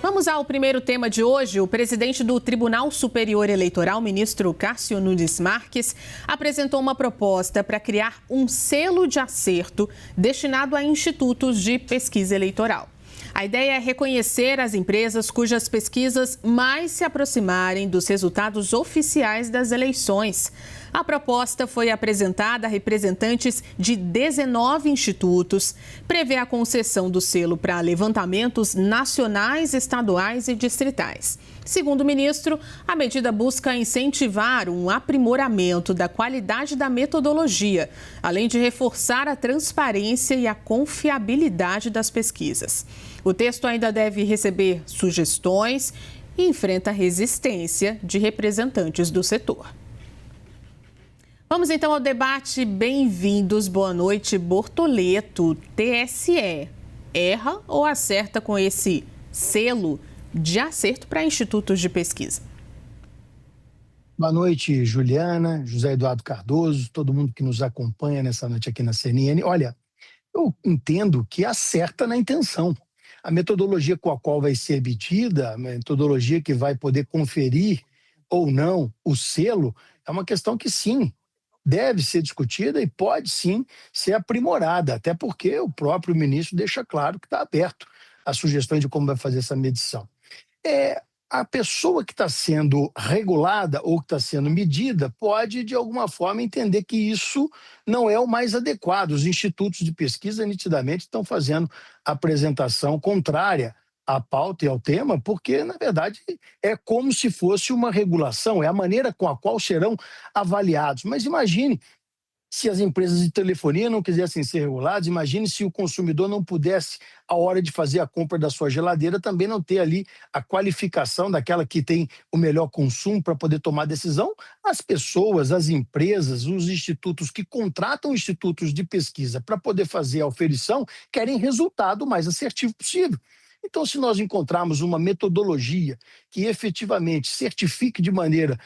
Vamos ao primeiro tema de hoje. O presidente do Tribunal Superior Eleitoral, ministro Cássio Nunes Marques, apresentou uma proposta para criar um selo de acerto destinado a institutos de pesquisa eleitoral. A ideia é reconhecer as empresas cujas pesquisas mais se aproximarem dos resultados oficiais das eleições. A proposta foi apresentada a representantes de 19 institutos, prevê a concessão do selo para levantamentos nacionais, estaduais e distritais. Segundo o ministro, a medida busca incentivar um aprimoramento da qualidade da metodologia, além de reforçar a transparência e a confiabilidade das pesquisas. O texto ainda deve receber sugestões e enfrenta resistência de representantes do setor. Vamos então ao debate. Bem-vindos. Boa noite. Bortoleto, TSE, erra ou acerta com esse selo de acerto para institutos de pesquisa? Boa noite, Juliana, José Eduardo Cardoso, todo mundo que nos acompanha nessa noite aqui na CNN. Olha, eu entendo que acerta na intenção. A metodologia com a qual vai ser emitida, a metodologia que vai poder conferir ou não o selo, é uma questão que sim, deve ser discutida e pode sim ser aprimorada, até porque o próprio ministro deixa claro que está aberto a sugestões de como vai fazer essa medição. A pessoa que está sendo regulada ou que está sendo medida pode, de alguma forma, entender que isso não é o mais adequado. Os institutos de pesquisa nitidamente estão fazendo apresentação contrária à pauta e ao tema, porque, na verdade, é como se fosse uma regulação, é a maneira com a qual serão avaliados. Mas imagine se as empresas de telefonia não quisessem ser reguladas, imagine se o consumidor não pudesse, à hora de fazer a compra da sua geladeira, também não ter ali a qualificação daquela que tem o melhor consumo para poder tomar decisão. As pessoas, as empresas, os institutos que contratam institutos de pesquisa para poder fazer a oferição, querem resultado o mais assertivo possível. Então, se nós encontrarmos uma metodologia que efetivamente certifique de maneira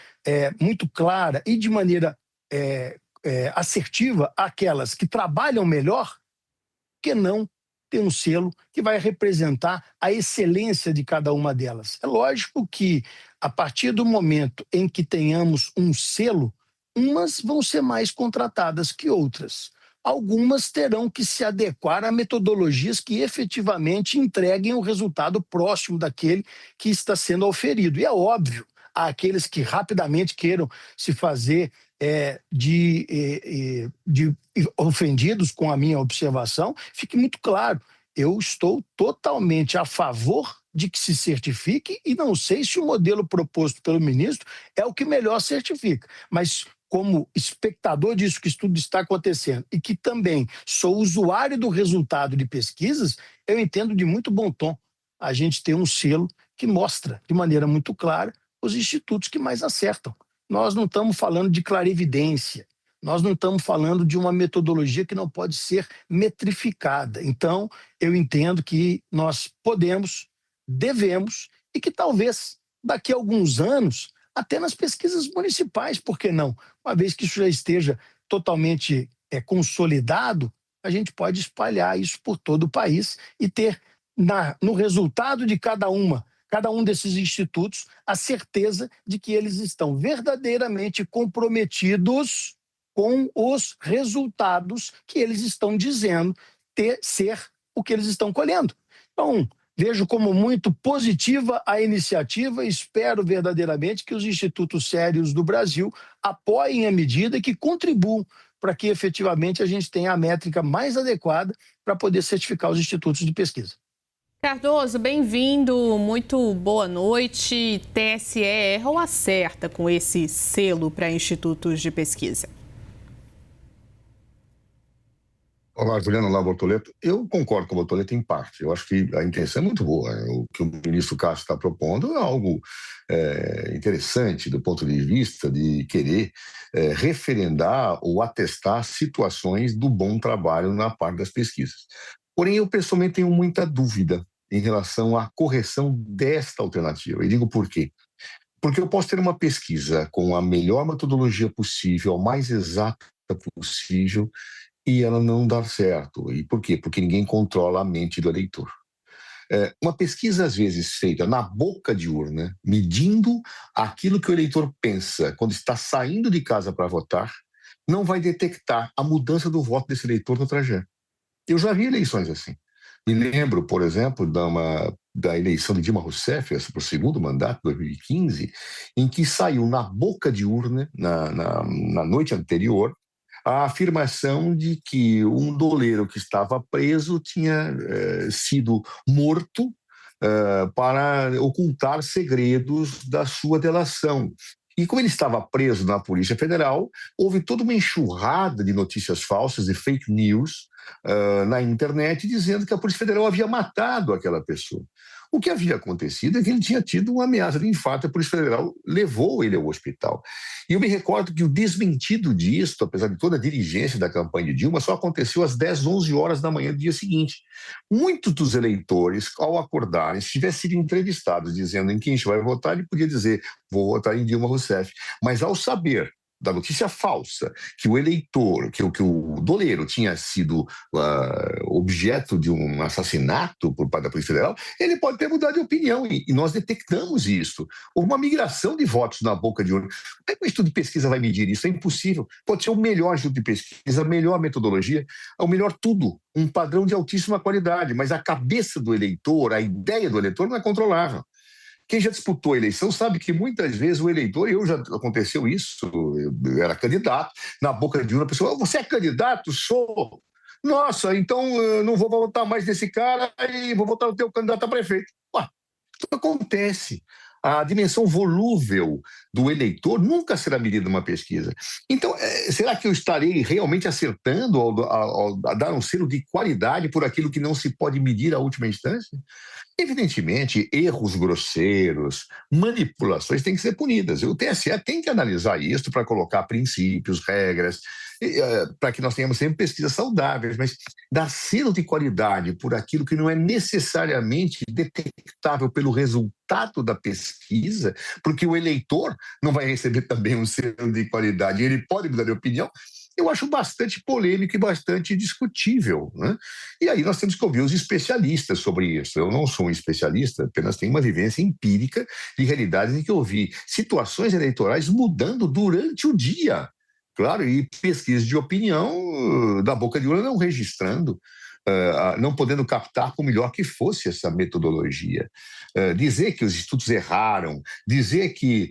muito clara e de maneira assertiva aquelas que trabalham melhor, que não ter um selo que vai representar a excelência de cada uma delas. É lógico que, a partir do momento em que tenhamos um selo, umas vão ser mais contratadas que outras. Algumas terão que se adequar a metodologias que efetivamente entreguem o resultado próximo daquele que está sendo oferido. E é óbvio, há aqueles que rapidamente queiram se fazer de ofendidos com a minha observação. Fique muito claro, eu estou totalmente a favor de que se certifique e não sei se o modelo proposto pelo ministro é o que melhor certifica, mas como espectador disso que tudo está acontecendo e que também sou usuário do resultado de pesquisas, eu entendo de muito bom tom a gente ter um selo que mostra de maneira muito clara os institutos que mais acertam. Nós não estamos falando de clarividência, nós não estamos falando de uma metodologia que não pode ser metrificada. Então, eu entendo que nós podemos, devemos e que talvez daqui a alguns anos, até nas pesquisas municipais, por que não? Uma vez que isso já esteja totalmente consolidado, a gente pode espalhar isso por todo o país e ter no resultado de cada um desses institutos, a certeza de que eles estão verdadeiramente comprometidos com os resultados que eles estão dizendo ser o que eles estão colhendo. Então, vejo como muito positiva a iniciativa e espero verdadeiramente que os institutos sérios do Brasil apoiem a medida e que contribuam para que efetivamente a gente tenha a métrica mais adequada para poder certificar os institutos de pesquisa. Cardoso, bem-vindo, muito boa noite. TSE erra ou acerta com esse selo para institutos de pesquisa? Olá, Juliana, olá, Bortoleto. Eu concordo com o Bortoleto em parte. Eu acho que a intenção é muito boa. O que o ministro Cássio está propondo é algo interessante do ponto de vista de querer referendar ou atestar situações do bom trabalho na parte das pesquisas. Porém, eu pessoalmente tenho muita dúvida em relação à correção desta alternativa. E digo por quê? Porque eu posso ter uma pesquisa com a melhor metodologia possível, a mais exata possível, e ela não dar certo. E por quê? Porque ninguém controla a mente do eleitor. Uma pesquisa, às vezes, feita na boca de urna, medindo aquilo que o eleitor pensa quando está saindo de casa para votar, não vai detectar a mudança do voto desse eleitor no trajeto. Eu já vi eleições assim. Me lembro, por exemplo, da eleição de Dilma Rousseff, para o segundo mandato, 2015, em que saiu na boca de urna, na noite anterior, a afirmação de que um doleiro que estava preso tinha sido morto para ocultar segredos da sua delação. E como ele estava preso na Polícia Federal, houve toda uma enxurrada de notícias falsas e fake news na internet dizendo que a Polícia Federal havia matado aquela pessoa. O que havia acontecido é que ele tinha tido uma ameaça de infarto, a Polícia Federal levou ele ao hospital. E eu me recordo que o desmentido disso, apesar de toda a diligência da campanha de Dilma, só aconteceu às 10, 11 horas da manhã do dia seguinte. Muitos dos eleitores, ao acordarem, se tivessem sido entrevistados dizendo em quem a gente vai votar, ele podia dizer, vou votar em Dilma Rousseff. Mas ao saber da notícia falsa, que o eleitor, que o doleiro tinha sido objeto de um assassinato por parte da Polícia Federal, ele pode ter mudado de opinião, e nós detectamos isso. Houve uma migração de votos na boca de urna. Como é que o estudo de pesquisa vai medir isso? É impossível. Pode ser o melhor estudo de pesquisa, a melhor metodologia, o melhor tudo, um padrão de altíssima qualidade, mas a cabeça do eleitor, a ideia do eleitor não é controlável. Quem já disputou a eleição sabe que muitas vezes o eleitor, aconteceu isso, eu era candidato, na boca de urna a pessoa, você é candidato? Sou. Nossa, então eu não vou votar mais nesse cara e vou votar no teu candidato a prefeito. Ué, isso acontece. A dimensão volúvel do eleitor nunca será medida numa pesquisa. Então, será que eu estarei realmente acertando ao dar um selo de qualidade por aquilo que não se pode medir à última instância? Evidentemente, erros grosseiros, manipulações têm que ser punidas. O TSE tem que analisar isso para colocar princípios, regras, para que nós tenhamos sempre pesquisas saudáveis, mas dar selo de qualidade por aquilo que não é necessariamente detectável pelo resultado da pesquisa, porque o eleitor não vai receber também um selo de qualidade, ele pode mudar de opinião, eu acho bastante polêmico e bastante discutível, né? E aí nós temos que ouvir os especialistas sobre isso. Eu não sou um especialista, apenas tenho uma vivência empírica de realidades em que eu vi situações eleitorais mudando durante o dia. Claro, e pesquisas de opinião da boca de urna não registrando, não podendo captar por melhor que fosse essa metodologia. Dizer que os institutos erraram, dizer que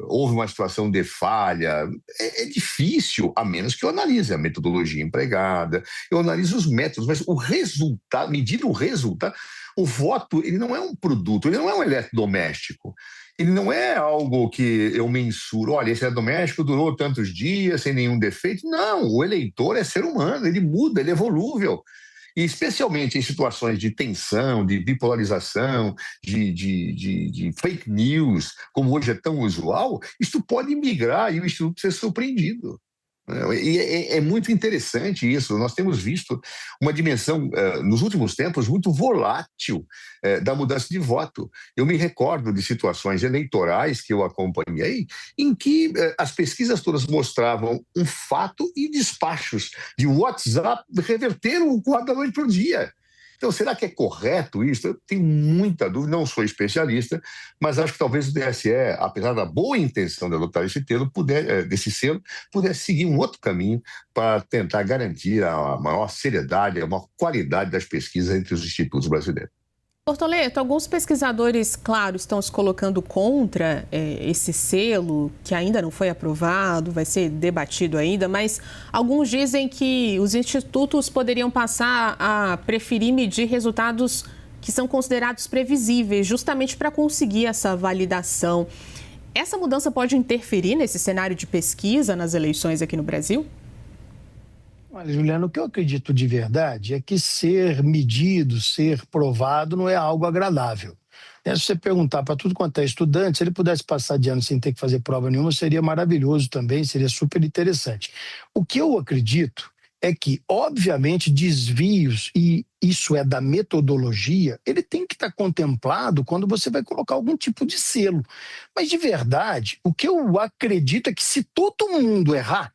houve uma situação de falha, é difícil, a menos que eu analise a metodologia empregada, eu analiso os métodos, mas o resultado, medir o resultado, o voto, ele não é um produto, ele não é um eletrodoméstico. Ele não é algo que eu mensuro, olha, esse eletrodoméstico durou tantos dias, sem nenhum defeito. Não, o eleitor é ser humano, ele muda, ele é volúvel. E especialmente em situações de tensão, de bipolarização, de fake news, como hoje é tão usual, isto pode migrar e o Instituto ser surpreendido. E é muito interessante isso. Nós temos visto uma dimensão, nos últimos tempos, muito volátil da mudança de voto. Eu me recordo de situações eleitorais que eu acompanhei em que as pesquisas todas mostravam um fato e despachos de WhatsApp reverteram o quadro da noite para o dia. Então, será que é correto isso? Eu tenho muita dúvida, não sou especialista, mas acho que talvez o TSE, apesar da boa intenção de adotar desse selo, pudesse seguir um outro caminho para tentar garantir a maior seriedade, a maior qualidade das pesquisas entre os institutos brasileiros. Bortoleto, alguns pesquisadores, claro, estão se colocando contra esse selo, que ainda não foi aprovado, vai ser debatido ainda, mas alguns dizem que os institutos poderiam passar a preferir medir resultados que são considerados previsíveis, justamente para conseguir essa validação. Essa mudança pode interferir nesse cenário de pesquisa nas eleições aqui no Brasil? Olha, Juliana, o que eu acredito de verdade é que ser medido, ser provado não é algo agradável. Se você perguntar para tudo quanto é estudante, se ele pudesse passar de ano sem ter que fazer prova nenhuma, seria maravilhoso também, seria super interessante. O que eu acredito é que, obviamente, desvios, e isso é da metodologia, ele tem que estar contemplado quando você vai colocar algum tipo de selo. Mas, de verdade, o que eu acredito é que se todo mundo errar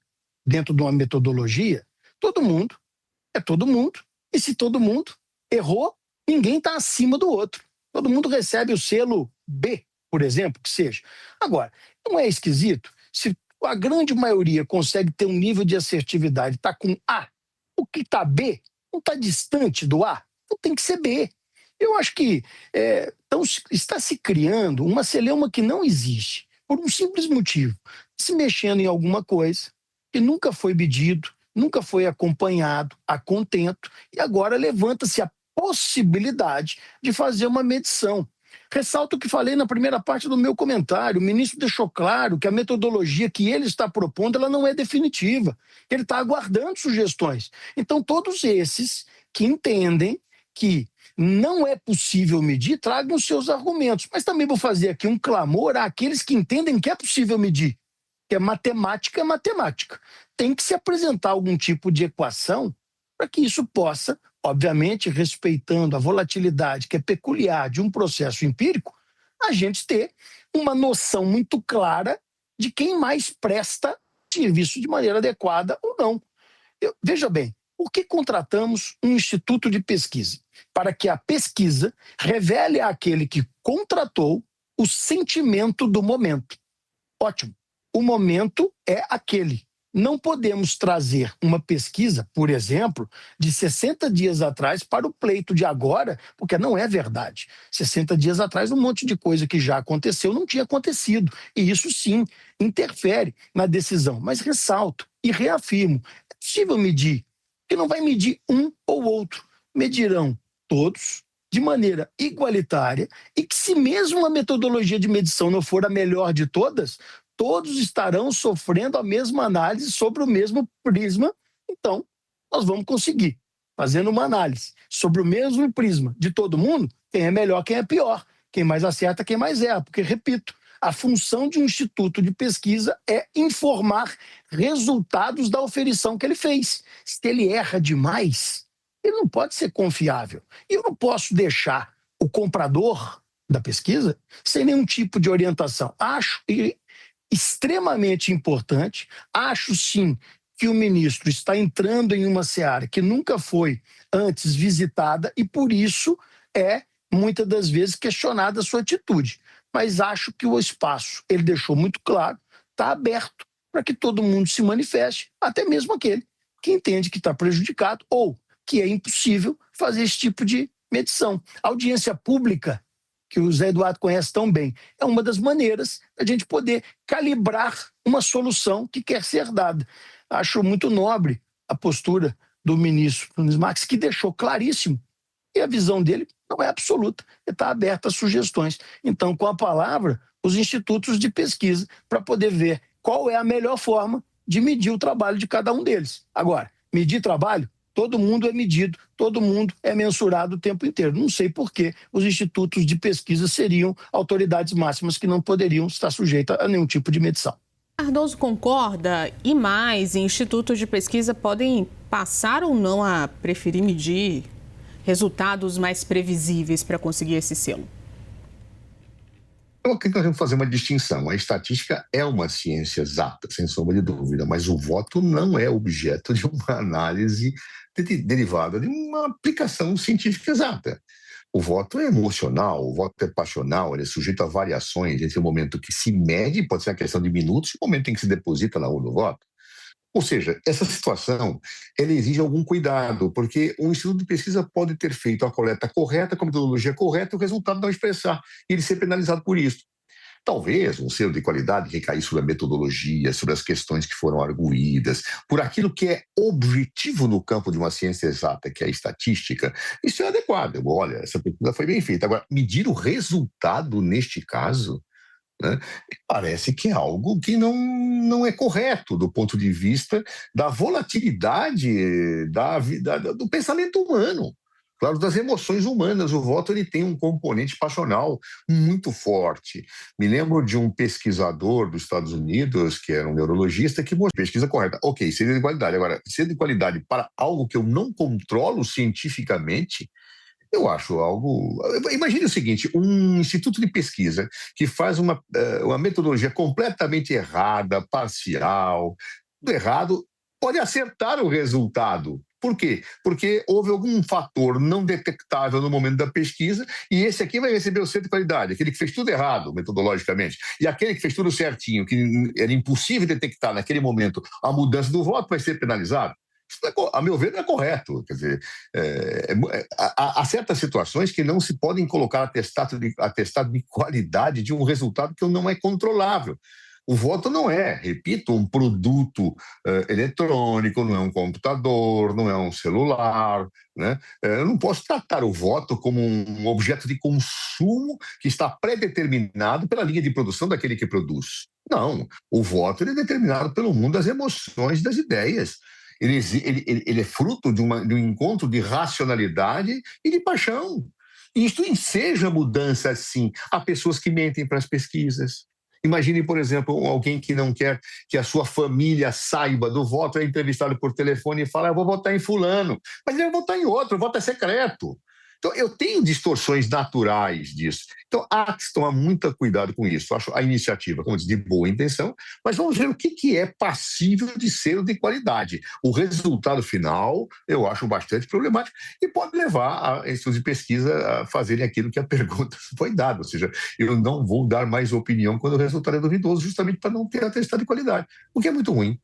dentro de uma metodologia, todo mundo é todo mundo, e se todo mundo errou, Ninguém está acima do outro. Todo mundo recebe o selo B, por exemplo, que seja. Agora, não é esquisito? Se a grande maioria consegue ter um nível de assertividade, está com A, o que está B não está distante do A, então tem que ser B. Eu acho que então, está se criando uma celeuma que não existe, por um simples motivo, se mexendo em alguma coisa que nunca foi medido, nunca foi acompanhado a contento, e agora levanta-se a possibilidade de fazer uma medição. Ressalto o que falei na primeira parte do meu comentário. O ministro deixou claro que a metodologia que ele está propondo ela não é definitiva. Ele está aguardando sugestões. Então, todos esses que entendem que não é possível medir, tragam os seus argumentos. Mas também vou fazer aqui um clamor àqueles que entendem que é possível medir. Que é matemática, Tem que se apresentar algum tipo de equação para que isso possa, obviamente, respeitando a volatilidade que é peculiar de um processo empírico, a gente ter uma noção muito clara de quem mais presta serviço de maneira adequada ou não. Veja bem, por que contratamos um instituto de pesquisa? Para que a pesquisa revele àquele que contratou o sentimento do momento. Ótimo. O momento é aquele. Não podemos trazer uma pesquisa, por exemplo, de 60 dias atrás para o pleito de agora, porque não é verdade. 60 dias atrás, um monte de coisa que já aconteceu não tinha acontecido. E isso, sim, interfere na decisão. Mas ressalto e reafirmo, é possível medir, porque não vai medir um ou outro. Medirão todos de maneira igualitária e que, se mesmo a metodologia de medição não for a melhor de todas, todos estarão sofrendo a mesma análise sobre o mesmo prisma. Então, nós vamos conseguir, fazendo uma análise sobre o mesmo prisma de todo mundo, quem é melhor, quem é pior, quem mais acerta, quem mais erra. Porque, repito, a função de um instituto de pesquisa é informar resultados da oferição que ele fez. Se ele erra demais, ele não pode ser confiável. E eu não posso deixar o comprador da pesquisa sem nenhum tipo de orientação. Acho extremamente importante. Acho, sim, que o ministro está entrando em uma seara que nunca foi antes visitada e, por isso, é, muitas das vezes, questionada a sua atitude. Mas acho que o espaço, ele deixou muito claro, está aberto para que todo mundo se manifeste, até mesmo aquele que entende que está prejudicado ou que é impossível fazer esse tipo de medição. A audiência pública, que o Zé Eduardo conhece tão bem, é uma das maneiras da gente poder calibrar uma solução que quer ser dada. Acho muito nobre a postura do ministro Nunes Marques, que deixou claríssimo que a visão dele não é absoluta, está aberta a sugestões. Então, com a palavra, os institutos de pesquisa, para poder ver qual é a melhor forma de medir o trabalho de cada um deles. Agora, medir trabalho, todo mundo é medido, todo mundo é mensurado o tempo inteiro. Não sei por que os institutos de pesquisa seriam autoridades máximas que não poderiam estar sujeitas a nenhum tipo de medição. Cardoso concorda? E mais, institutos de pesquisa podem passar ou não a preferir medir resultados mais previsíveis para conseguir esse selo? Eu acredito que nós temos que fazer uma distinção. A estatística é uma ciência exata, sem sombra de dúvida, mas o voto não é objeto de uma análise derivada de uma aplicação científica exata. O voto é emocional, o voto é passional, ele é sujeito a variações entre o momento que se mede, pode ser uma questão de minutos, e o momento em que se deposita na urna do voto. Ou seja, essa situação, ela exige algum cuidado, porque um instituto de pesquisa pode ter feito a coleta correta, com a metodologia correta, e o resultado não expressar, e ele ser penalizado por isso. Talvez um selo de qualidade recair sobre a metodologia, sobre as questões que foram arguídas, por aquilo que é objetivo no campo de uma ciência exata, que é a estatística. Isso é adequado. Olha, essa pesquisa foi bem feita. Agora, medir o resultado neste caso, né, parece que é algo que não é correto do ponto de vista da volatilidade do pensamento humano. Claro, das emoções humanas. O voto ele tem um componente passional muito forte. Me lembro de um pesquisador dos Estados Unidos, que era um neurologista, que mostrou pesquisa correta. Ok, selo de qualidade. Agora, selo de qualidade para algo que eu não controlo cientificamente, eu acho algo... Imagine o seguinte, um instituto de pesquisa que faz uma metodologia completamente errada, parcial, tudo errado, pode acertar o resultado Por quê? Porque houve algum fator não detectável no momento da pesquisa e esse aqui vai receber o selo de qualidade, aquele que fez tudo errado metodologicamente, e aquele que fez tudo certinho, que era impossível detectar naquele momento a mudança do voto, vai ser penalizado. Isso, a meu ver, não é correto. Quer dizer, há certas situações que não se podem colocar atestado de qualidade de um resultado que não é controlável. O voto não é, repito, um produto eletrônico, não é um computador, não é um celular, né? Eu não posso tratar o voto como um objeto de consumo que está pré-determinado pela linha de produção daquele que produz. Não, o voto é determinado pelo mundo das emoções, das ideias. Ele é fruto de um encontro de racionalidade e de paixão. E isto enseja mudança, sim. Há pessoas que mentem para as pesquisas. Imagine, por exemplo, alguém que não quer que a sua família saiba do voto, é entrevistado por telefone e fala: eu vou votar em fulano. Mas ele vai votar em outro, o voto é secreto. Então, eu tenho distorções naturais disso. Então, há que tomar muito cuidado com isso. Eu acho a iniciativa, como eu disse, de boa intenção, mas vamos ver o que é passível de selo de qualidade. O resultado final, eu acho bastante problemático e pode levar a estudos de pesquisa a fazerem aquilo que a pergunta foi dada. Ou seja, eu não vou dar mais opinião quando o resultado é duvidoso, justamente para não ter atestado de qualidade, o que é muito ruim.